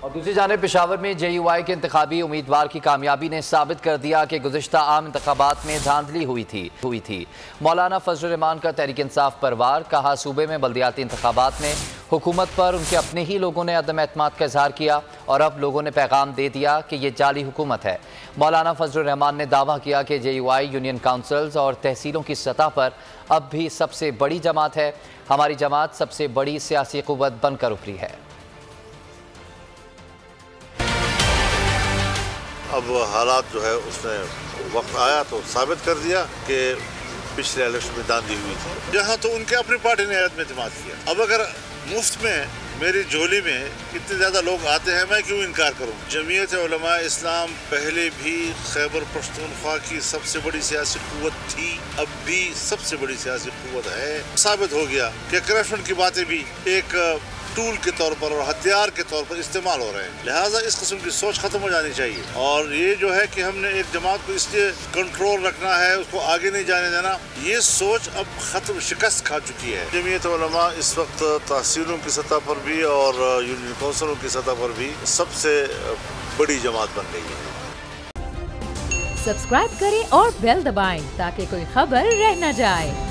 और दूसरी जानिब पेशावर में JUI के इंतखाबी उम्मीदवार की कामयाबी ने साबित कर दिया कि गुज़िश्ता आम इंतखाबात में धांधली हुई थी। मौलाना फजल रहमान का तहरीक इंसाफ परवार कहा, सूबे में बल्दियाती इंतखाबात में हुकूमत पर उनके अपने ही लोगों ने अदम एतमाद का इजहार किया और अब लोगों ने पैगाम दे दिया कि ये जाली हुकूमत है। मौलाना फजल रहमान ने दावा किया कि JUI यूनियन काउंसिल्स और तहसीलों की सतह पर अब भी सबसे बड़ी जमात है। हमारी जमात सबसे बड़ी सियासी क़ुव्वत बनकर उभरी है। अब हालात जो है उसमें वक्त आया तो साबित कर दिया कि पिछले इलेक्शन में दांधी हुई थी, जहाँ तो उनके अपनी पार्टी ने अदम एतमाद किया। अब अगर मुफ्त में मेरी झोली में इतने ज़्यादा लोग आते हैं, मैं क्यों इनकार करूँ। जमीयत उलमा इस्लाम पहले भी खैबर पख्तूनख्वा की सबसे बड़ी सियासी क़ुव्वत थी, अब भी सबसे बड़ी सियासी क़ुव्वत है। साबित हो गया कि करप्शन की बातें भी एक टूल के तौर पर और हथियार के तौर पर इस्तेमाल हो रहे हैं। लिहाजा इस किस्म की सोच खत्म हो जानी चाहिए और ये जो है कि हमने एक जमात को इसलिए कंट्रोल रखना है, उसको आगे नहीं जाने देना, ये सोच अब खत्म, शिकस्त खा चुकी है। जमीयत उलमा इस वक्त तहसीलों की सतह पर भी और यूनियन काउंसिलों की सतह पर भी सबसे बड़ी जमात बन गई है। सब्सक्राइब करें और बेल दबाएं ताकि कोई खबर रह न जाए।